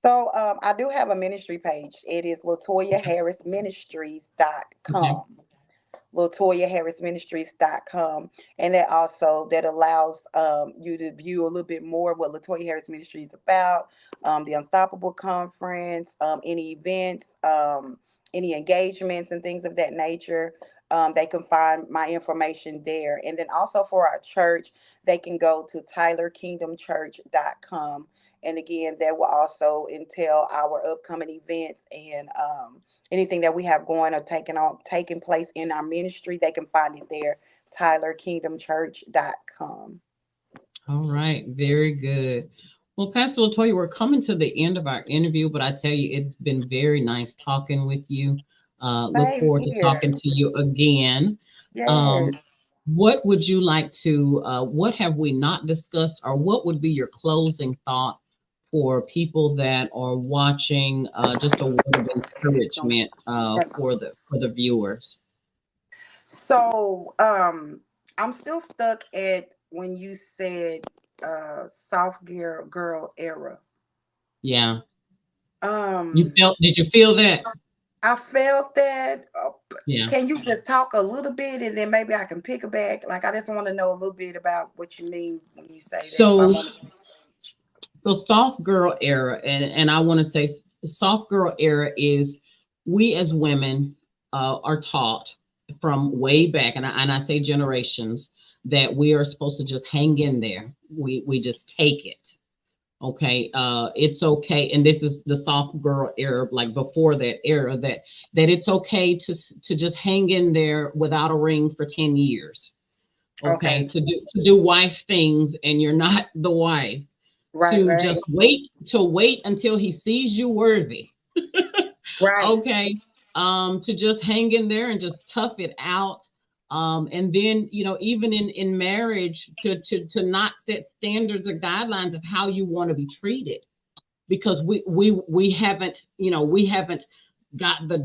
So I do have a ministry page. It is Okay. LaToyaHarrisMinistries.com. LaToyaHarrisMinistries.com. And that allows you to view a little bit more what LaToya Harris Ministry is about, the Unstoppable Conference, any events, any engagements and things of that nature. They can find my information there. And then also for our church, they can go to TylerKingdomChurch.com. And again, that will also entail our upcoming events and anything that we have going or taking place in our ministry. They can find it there, TylerKingdomChurch.com. All right, very good. Well, Pastor Latoya, we're coming to the end of our interview, but I tell you, it's been very nice talking with you. Look Same forward to here. talking to you again. Yes. Um, what would you like to, what have we not discussed, or what would be your closing thought for people that are watching, just a word of encouragement for the viewers? So I'm still stuck at when you said soft girl era. Yeah. Um Did you feel that? I felt that. Yeah. Can you just talk a little bit and then maybe I can pick it back? Like, I just want to know a little bit about what you mean when you say that. If I'm So on. So soft girl era, and I want to say soft girl era is we as women are taught from way back, and I say generations that we are supposed to just hang in there. We just take it. Okay, it's okay, and this is the soft girl era, like before that era, that it's okay to just hang in there without a ring for 10 years. Okay, Okay. to do wife things, and you're not the wife, Right, to right, just wait until he sees you worthy. right, Okay. To just hang in there and just tough it out. And then, even in marriage, to not set standards or guidelines of how you want to be treated, because we haven't, we haven't got the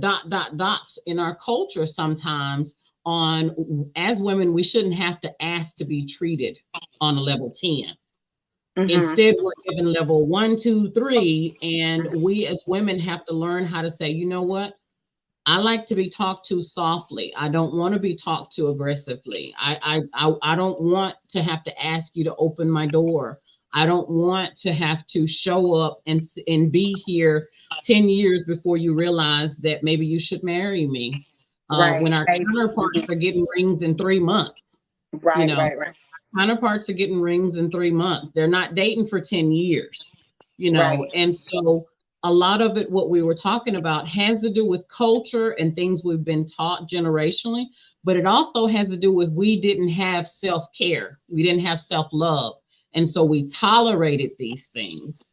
dots in our culture sometimes on, as women, we shouldn't have to ask to be treated on a level 10. mm-hmm. Instead, we're given level 1, 2, 3, and we as women have to learn how to say, you know what? I like to be talked to softly. I don't want to be talked to aggressively. I don't want to have to ask you to open my door. I don't want to have to show up and be here 10 years before you realize that maybe you should marry me. Right, When our maybe. counterparts are getting rings in 3 months, you Right, know, right, right, counterparts are getting rings in 3 months. They're not dating for 10 years, right, and so a lot of it, what we were talking about, has to do with culture and things we've been taught generationally, but it also has to do with we didn't have self-care. We didn't have self-love. And so we tolerated these things.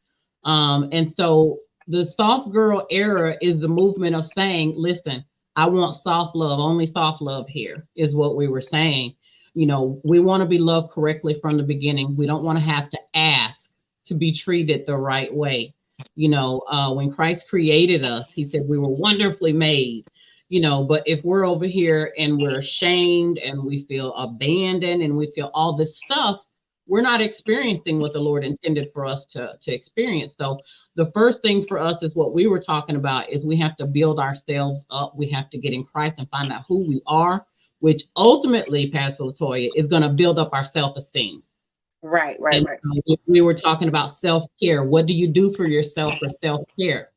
And so the soft girl era is the movement of saying, listen, I want soft love, only soft love here, is what we were saying. We want to be loved correctly from the beginning. We don't want to have to ask to be treated the right way. When Christ created us, he said we were wonderfully made, but if we're over here and we're ashamed and we feel abandoned and we feel all this stuff, we're not experiencing what the Lord intended for us to experience. So the first thing for us is what we were talking about is we have to build ourselves up. We have to get in Christ and find out who we are, which ultimately, Pastor LaToya, is going to build up our self-esteem. Right. And we were talking about self-care. What do you do for yourself for self-care?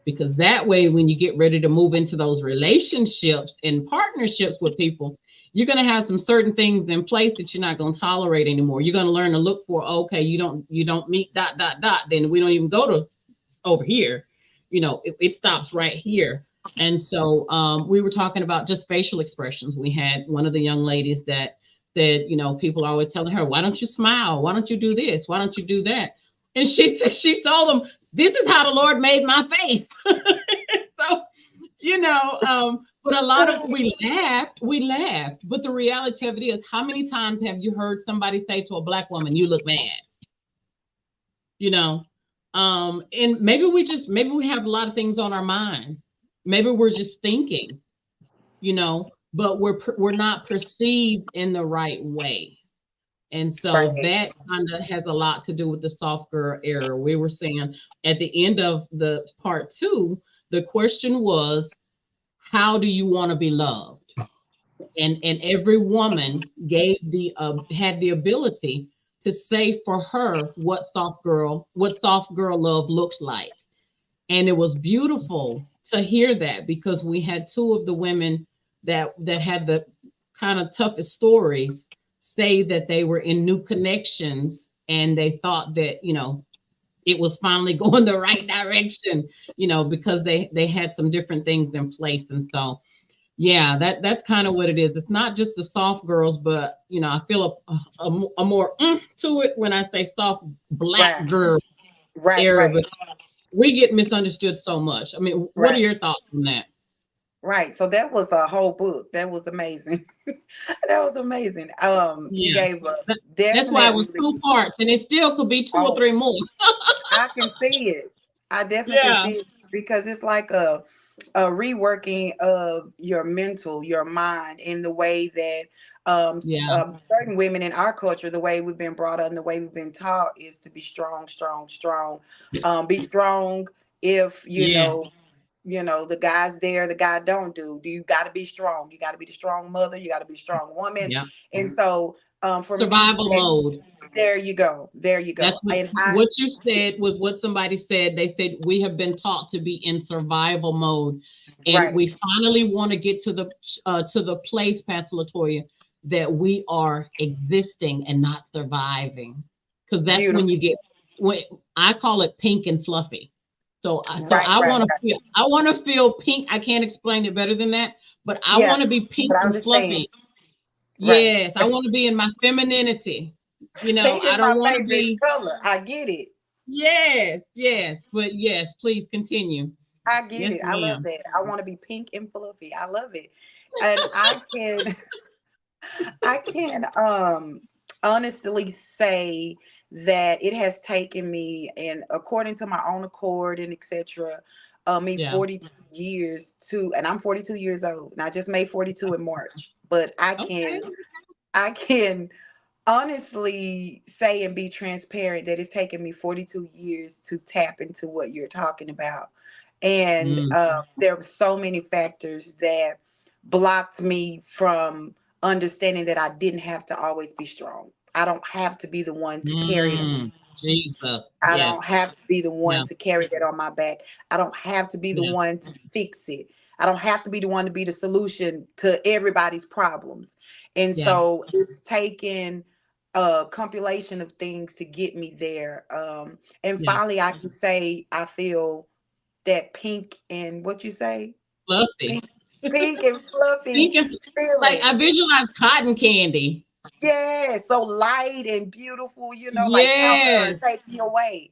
Because that way, when you get ready to move into those relationships and partnerships with people, you're going to have some certain things in place that you're not going to tolerate anymore. You're going to learn to look for, okay, you don't meet ... Then we don't even go to over here. It stops right here. And so we were talking about just facial expressions. We had one of the young ladies that said, people are always telling her, why don't you smile? Why don't you do this? Why don't you do that? And she told them, this is how the Lord made my face. So, but a lot of we laughed. But the reality of it is, how many times have you heard somebody say to a Black woman, you look mad? And maybe we have a lot of things on our mind. Maybe we're just thinking, but we're not perceived in the right way. And so that kind of has a lot to do with the soft girl era. We were saying at the end of the part 2, the question was, how do you want to be loved? And every woman had the ability to say for her what soft girl love looked like. And it was beautiful to hear that, because we had 2 of the women that had the kind of toughest stories say that they were in new connections and they thought that, it was finally going the right direction, because they had some different things in place. And so, yeah, that's kind of what it is. It's not just the soft girls, but, I feel a more to it when I say soft Black girl era. But we get misunderstood so much. I mean, what are your thoughts on that? Right. So that was a whole book. That was amazing. That was amazing. You gave a That's why it was 2 parts, and it still could be 2 or 3 more. I can see it. I definitely can see it, because it's like a reworking of your mental, your mind, in the way that certain women in our culture, the way we've been brought up and the way we've been taught is to be strong. Be strong. If the guy's there, the guy don't do. You got to be strong. You got to be the strong mother. You got to be a strong woman. Yeah. And so for survival mode. There you go. That's what you said was what somebody said. They said we have been taught to be in survival mode, and we finally want to get to the place, Pastor LaToya, that we are existing and not surviving, because that's when you get, when I call it pink and fluffy. So I want to feel pink. I can't explain it better than that, but I want to be pink and fluffy. Yes, I want to be in my femininity. Pink is I don't want to be color. I get it. Yes, but yes, please continue. I get it. I love that. I want to be pink and fluffy. I love it, and I can honestly say that it has taken me, and according to my own accord and etc., 42 years and I'm 42 years old, and I just made 42 in March. But I can honestly say and be transparent that it's taken me 42 years to tap into what you're talking about. And there were so many factors that blocked me from understanding that I didn't have to always be strong. I don't have to be the one to carry it. Jesus. I don't have to be the one to carry that on my back. I don't have to be the one to fix it. I don't have to be the one to be the solution to everybody's problems. And so it's taken a compilation of things to get me there. And finally, I can say I feel that pink and what you say? Fluffy. Pink and fluffy. Like I visualize cotton candy. Yeah, so light and beautiful, like how take me away.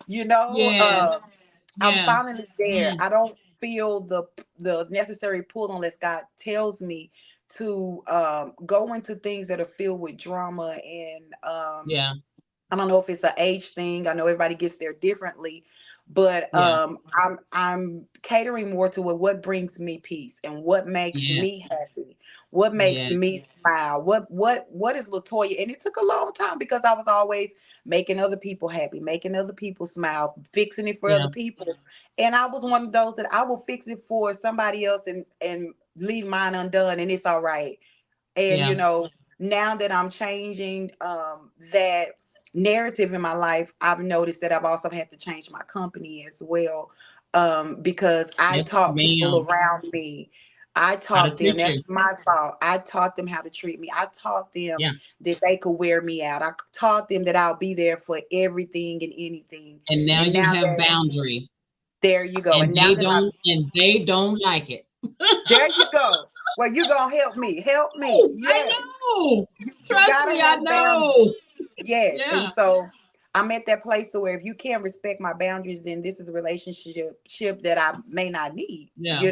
I'm finally there. I don't feel the necessary pull unless God tells me to go into things that are filled with drama and Yeah. I don't know if it's an age thing. I know everybody gets there differently, but Yeah. I'm catering more to what brings me peace and what makes Yeah. me happy, what makes Yeah. me smile. What is LaToya? And it took a long time because I was always making other people happy, making other people smile, fixing it for Yeah. other people. And I was one of those that I will fix it for somebody else and leave mine undone, and it's all right. And Yeah. now that I'm changing that narrative in my life, I've noticed that I've also had to change my company as well, because I Yes, taught people ma'am. around me. I How to taught them, treat that's you. my fault, I taught them how to treat me. I taught them Yeah. that they could wear me out. I taught them that I'll be there for everything and anything. And now And you now have that, boundaries, there you go. And now that I, and they don't like it. there you go. Well, you gonna help me. Help me. Oh, I Yes. know. You Trust gotta me, I have boundaries. know. Yes. Yeah. And so I'm at that place to where if you can't respect my boundaries, then this is a relationship that I may not need, Yeah.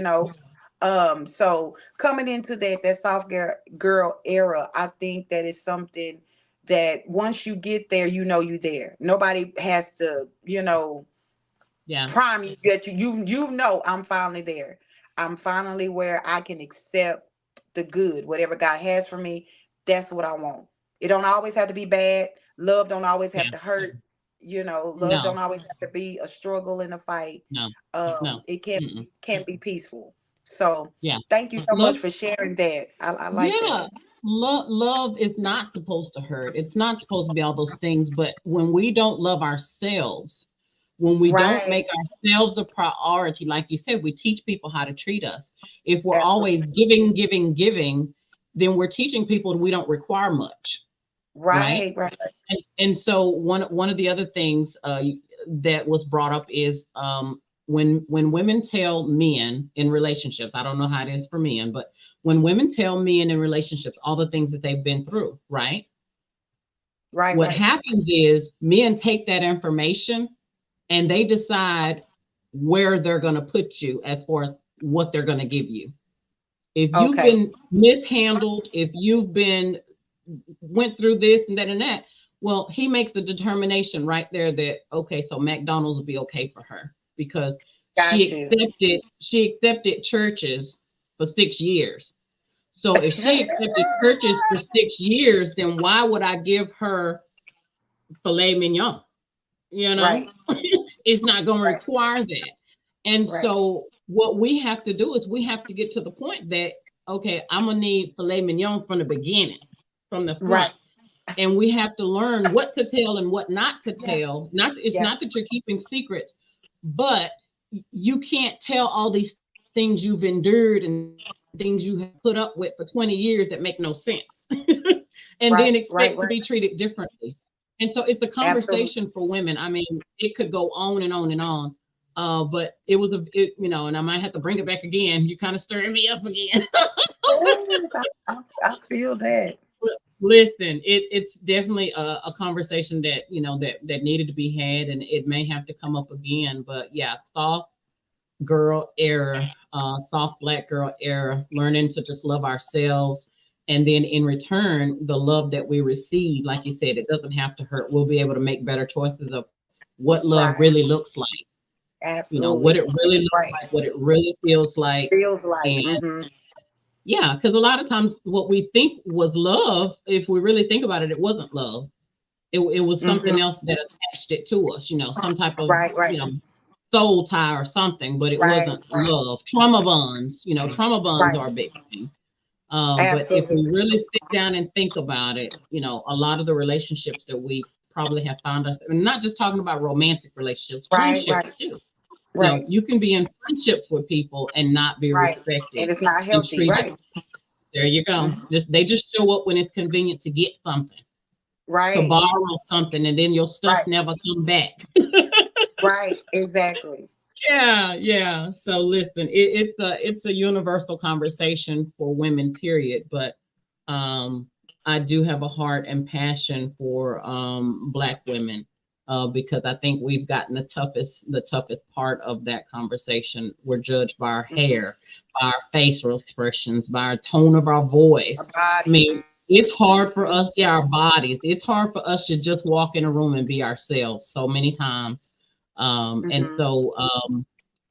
So coming into that soft girl era, I think that is something that once you get there, you there. Nobody has to, Yeah. prime you get you I'm finally there. I'm finally where I can accept the good, whatever God has for me. That's what I want. It don't always have to be bad. Love don't always have Yeah. to hurt. Love No. don't always have to be a struggle and a fight. No. No. It can Mm-mm. can be peaceful. So Yeah. thank you so Love. much for sharing that. I like Yeah. that. Love is not supposed to hurt. It's not supposed to be all those things. But when we don't love ourselves, when we don't Right. make ourselves a priority, like you said, we teach people how to treat us. If we're Absolutely. always giving, giving, giving, then we're teaching people we don't require much, right? Right. Right. And so one of the other things that was brought up is when women tell men in relationships, I don't know how it is for men, but when women tell men in relationships all the things that they've been through, right? Right. What Right. happens is men take that information and they decide where they're going to put you as far as what they're going to give you. If you've Okay. been mishandled, if you've been went through this and that and that, well, he makes the determination right there that okay, so McDonald's will be okay for her because Got you. she accepted churches for 6 years. So if she accepted churches for 6 years, then why would I give her filet mignon? You know, Right. it's not going to Right. require that. And Right. so what we have to do is we have to get to the point that okay, I'm gonna need filet mignon from the beginning, from the Right. front, and we have to learn what to tell and what not to Yeah. tell. Not it's Yeah. not that you're keeping secrets, but you can't tell all these things you've endured and things you have put up with for 20 years that make no sense. And Right. then Right. expect to Right. be treated differently. And so it's a Absolutely. conversation for women. I mean, it could go on and on and on. But it was and I might have to bring it back again. You kind of stirring me up again. Yes, I feel that. Listen, it's definitely a conversation that that needed to be had, and it may have to come up again. But yeah, girl era, soft black girl era, learning to just love ourselves. And then in return, the love that we receive, like you said, it doesn't have to hurt. We'll be able to make better choices of what love Right. really looks like, what Absolutely. it really looks Right. like, what it really feels like. Feels like. And Hmm. yeah, because a lot of times what we think was love, if we really think about it, it wasn't love. It was Hmm. something else that attached it to us, some type of, Right. Right. soul tie or something, but it Right. wasn't Right. love. Trauma bonds Right. are a big thing. But if we Absolutely. really sit down and think about it, a lot of the relationships that we probably have found us, and not just talking about romantic relationships, Right. Right. friendships too. Right. You can be in friendships with people and not be Right. respected And it's not and healthy. treated. Right. There you go. Hmm. They just show up when it's convenient to get something, to Right. borrow something, and then your stuff Right. never come back. Right. Exactly. Yeah, yeah. So listen, it's a universal conversation for women, period. But I do have a heart and passion for Black women. because I think we've gotten the toughest part of that conversation. We're judged by our hair, by our facial expressions, by our tone of our voice. I mean, it's hard for us, our bodies. It's hard for us to just walk in a room and be ourselves so many times. And so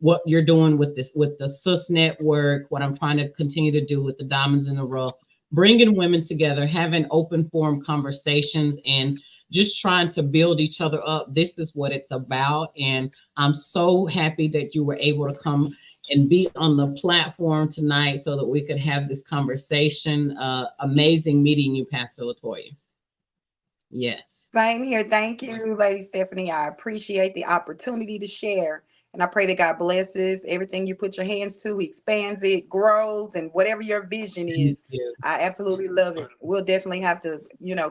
what you're doing with the SUS network, what I'm trying to continue to do with the Diamonds in the Rough, bringing women together, having open forum conversations, and just trying to build each other up. This is what it's about. And I'm so happy that you were able to come and be on the platform tonight so that we could have this conversation. Amazing meeting you, Pastor LaToya. Yes. Same here. Thank you, Lady Stephanie. I appreciate the opportunity to share. And I pray that God blesses everything you put your hands to, expands it, grows, and whatever your vision is. I absolutely love it. We'll definitely have to,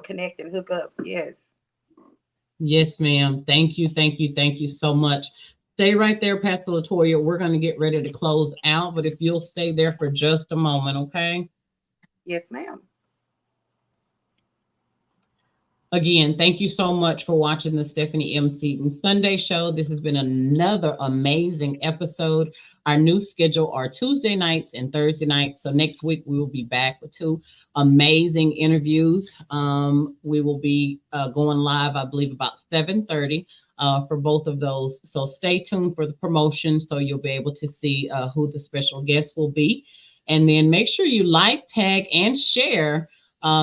connect and hook up. Yes. Yes, ma'am. Thank you. Thank you. Thank you so much. Stay right there, Pastor LaToya. We're going to get ready to close out, but if you'll stay there for just a moment, okay? Yes, ma'am. Again, thank you so much for watching the Stephanie M. Seaton Sunday Show. This has been another amazing episode. Our new schedule are Tuesday nights and Thursday nights. So next week, we will be back with 2 amazing interviews. We will be going live, I believe, about 7:30 for both of those. So stay tuned for the promotion so you'll be able to see who the special guest will be. And then make sure you like, tag, and share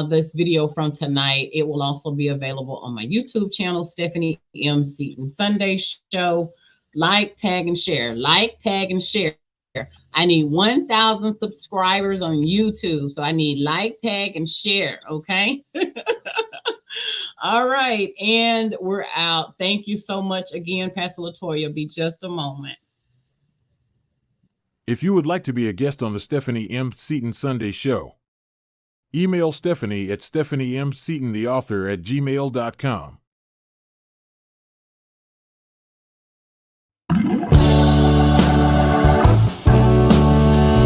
this video from tonight. It will also be available on my YouTube channel, Stephanie M. Seaton Sunday Show. Like, tag, and share. Like, tag, and share. I need 1,000 subscribers on YouTube. So I need like, tag, and share. Okay. All right. And we're out. Thank you so much again, Pastor LaToya. Be just a moment. If you would like to be a guest on the Stephanie M. Seaton Sunday Show, email Stephanie at stephaniemseatontheauthor@gmail.com.